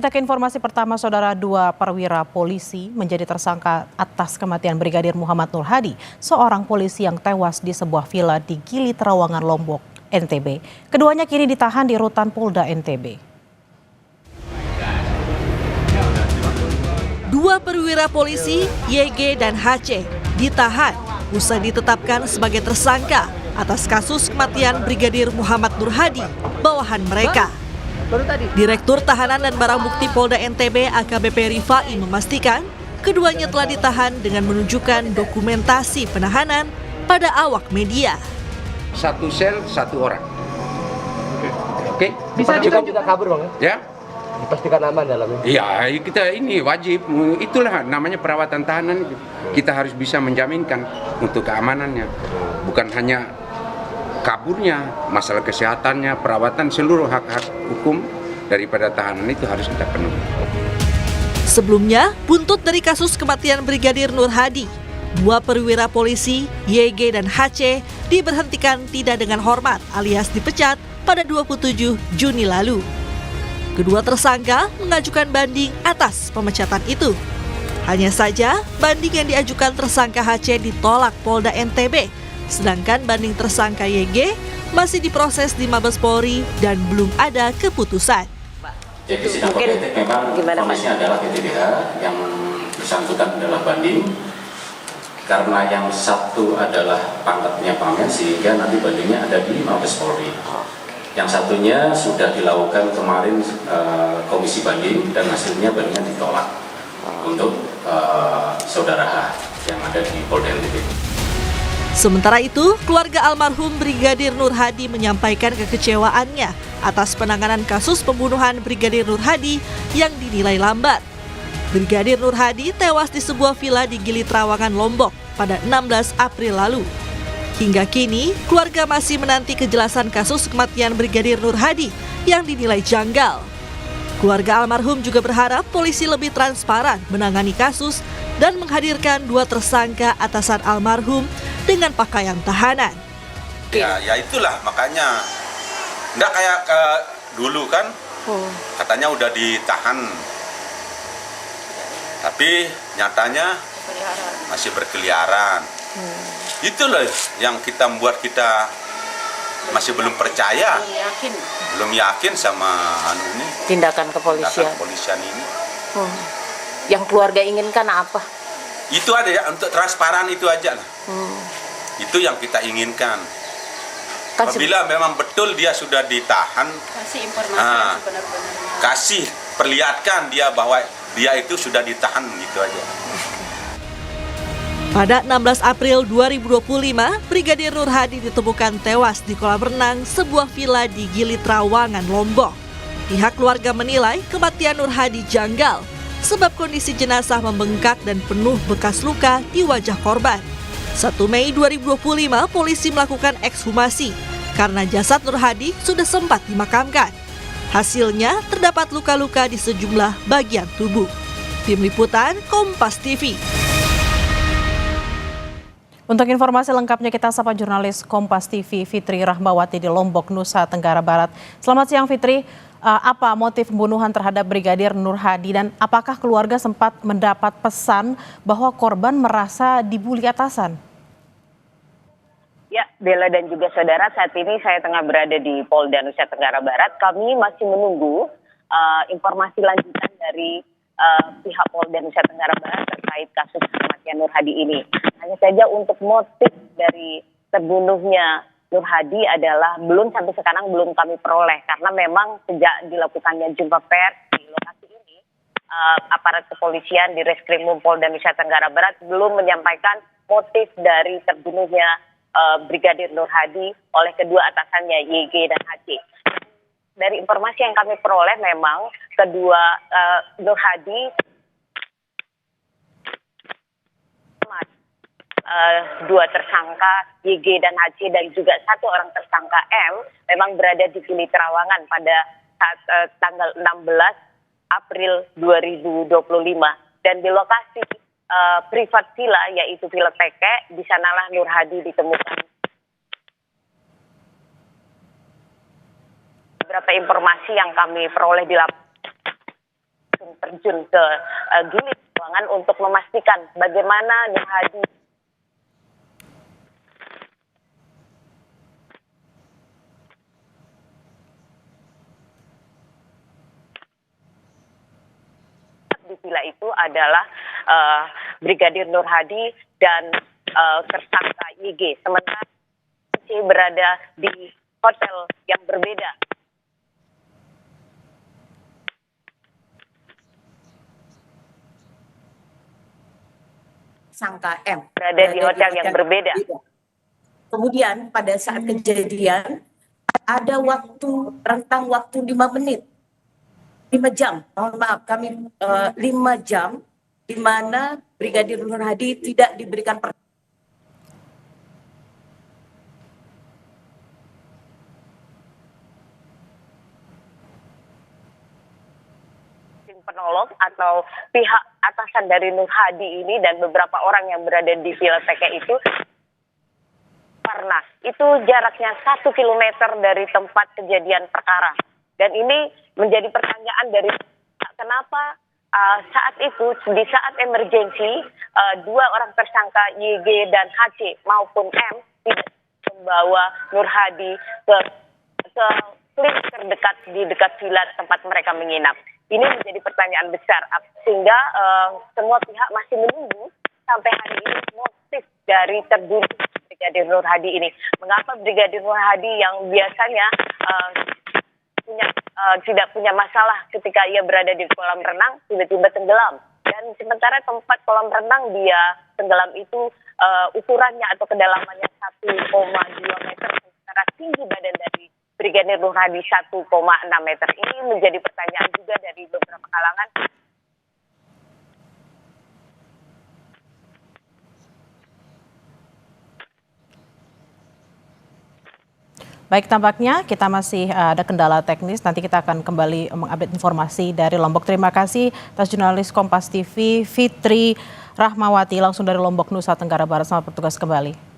Kita ke informasi pertama, saudara, dua perwira polisi menjadi tersangka atas kematian Brigadir Muhammad Nur Hadi, seorang polisi yang tewas di sebuah villa di Gili Trawangan, Lombok, NTB. Keduanya kini ditahan di rutan Polda NTB. Dua perwira polisi, YG dan HC, ditahan usai ditetapkan sebagai tersangka atas kasus kematian Brigadir Muhammad Nur Hadi, bawahan mereka. Direktur Tahanan dan Barang Bukti Polda NTB AKBP Rifai memastikan keduanya telah ditahan dengan menunjukkan dokumentasi penahanan pada awak media. Satu sel, satu orang. Oke. Bisa juga kabur, Bang? Ya. Dipastikan aman dalamnya. Iya, kita ini wajib. Itulah namanya perawatan tahanan. Kita harus bisa menjaminkan untuk keamanannya. Bukan hanya kaburnya, masalah kesehatannya, perawatan, seluruh hak-hak hukum daripada tahanan itu harus kita penuhi. Sebelumnya, buntut dari kasus kematian Brigadir Nur Hadi, dua perwira polisi, YG dan HC, diberhentikan tidak dengan hormat alias dipecat pada 27 Juni lalu. Kedua tersangka mengajukan banding atas pemecatan itu. Hanya saja, banding yang diajukan tersangka HC ditolak Polda NTB, sedangkan banding tersangka YG masih diproses di Mabes Polri dan belum ada keputusan. Jadi sidang kode etik memang kondisinya adalah PTDH, yang bersangkutan adalah banding, karena yang satu adalah pangkatnya pamen sehingga nanti bandingnya ada di Mabes Polri. Yang satunya sudah dilakukan kemarin komisi banding dan hasilnya bandingnya ditolak untuk saudara H yang ada di Polda NTB. Sementara itu, keluarga almarhum Brigadir Nur Hadi menyampaikan kekecewaannya atas penanganan kasus pembunuhan Brigadir Nur Hadi yang dinilai lambat. Brigadir Nur Hadi tewas di sebuah villa di Gili Trawangan, Lombok pada 16 April lalu. Hingga kini, keluarga masih menanti kejelasan kasus kematian Brigadir Nur Hadi yang dinilai janggal. Keluarga almarhum juga berharap polisi lebih transparan menangani kasus dan menghadirkan dua tersangka atasan almarhum dengan pakaian tahanan. Ya itulah makanya enggak kayak dulu kan, katanya udah ditahan, tapi nyatanya masih berkeliaran. Itulah yang kita membuat kita masih belum percaya, belum yakin sama ini tindakan kepolisian ini. Yang keluarga inginkan apa? Itu ada ya, untuk transparan itu aja lah. Itu yang kita inginkan. Apabila memang betul dia sudah ditahan, kasih informasi benar-benar. Kasih perlihatkan dia bahwa dia itu sudah ditahan, gitu aja. Pada 16 April 2025, Brigadir Nur Hadi ditemukan tewas di kolam renang sebuah villa di Gili Trawangan, Lombok. Pihak keluarga menilai kematian Nur Hadi janggal sebab kondisi jenazah membengkak dan penuh bekas luka di wajah korban. 1 Mei 2025, polisi melakukan ekshumasi karena jasad Nur Hadi sudah sempat dimakamkan. Hasilnya terdapat luka-luka di sejumlah bagian tubuh. Tim Liputan Kompas TV. Untuk informasi lengkapnya kita sapa jurnalis Kompas TV Fitri Rahmawati di Lombok, Nusa Tenggara Barat. Selamat siang Fitri, apa motif pembunuhan terhadap Brigadir Nur Hadi dan apakah keluarga sempat mendapat pesan bahwa korban merasa dibully atasan? Ya, Bella dan juga saudara, saat ini saya tengah berada di Polda Nusa Tenggara Barat. Kami masih menunggu informasi lanjutan dari pihak Polda Nusa Tenggara Barat terkait kasus kematian Nur Hadi ini. Hanya saja untuk motif dari terbunuhnya Nur Hadi adalah sampai sekarang belum kami peroleh, karena memang sejak dilakukannya jumpa pers di lokasi ini, aparat kepolisian di Reskrimum Polda Nusa Tenggara Barat belum menyampaikan motif dari terbunuhnya Brigadir Nur Hadi oleh kedua atasannya YG dan HC. Dari informasi yang kami peroleh memang kedua Nur Hadi dua tersangka YG dan HC dan juga satu orang tersangka M memang berada di Gili Trawangan pada saat tanggal 16 April 2025 dan di lokasi privat villa yaitu Villa Peke, di sanalah Nur Hadi ditemukan. Beberapa informasi yang kami peroleh di lapangan terjun ke Gili Trawangan untuk memastikan bagaimana Nur Hadi di villa itu adalah Brigadir Nur Hadi dan tersangka YG. Sementara C berada di hotel yang berbeda. Sangka M Berada di hotel yang berbeda. Kemudian pada saat kejadian ada rentang waktu 5 menit. 5 jam, mohon maaf kami 5 jam di mana Brigadir Nur Hadi tidak diberikan penolong atau pihak atasan dari Nur Hadi ini dan beberapa orang yang berada di Villa TK itu Parnas. Itu jaraknya 1 kilometer dari tempat kejadian perkara. Dan ini menjadi pertanyaan dari kenapa saat itu di saat emergensi 2 orang tersangka YG dan HC maupun M tidak membawa Nur Hadi ke klinik terdekat di dekat villa tempat mereka menginap. Ini menjadi pertanyaan besar sehingga semua pihak masih menunggu sampai hari ini motif dari terbunuh Brigadir Nur Hadi ini. Mengapa Brigadir Nur Hadi yang biasanya tidak punya masalah ketika ia berada di kolam renang tiba-tiba tenggelam, dan sementara tempat kolam renang dia tenggelam itu ukurannya atau kedalamannya 1,2 meter, sementara tinggi badan dari Brigadir Nur Hadi 1,6 meter. Ini menjadi pertanyaan juga dari beberapa kalangan. Baik, tampaknya kita masih ada kendala teknis. Nanti kita akan kembali mengupdate informasi dari Lombok. Terima kasih atas jurnalis Kompas TV Fitri Rahmawati langsung dari Lombok, Nusa Tenggara Barat. Selamat bertugas kembali.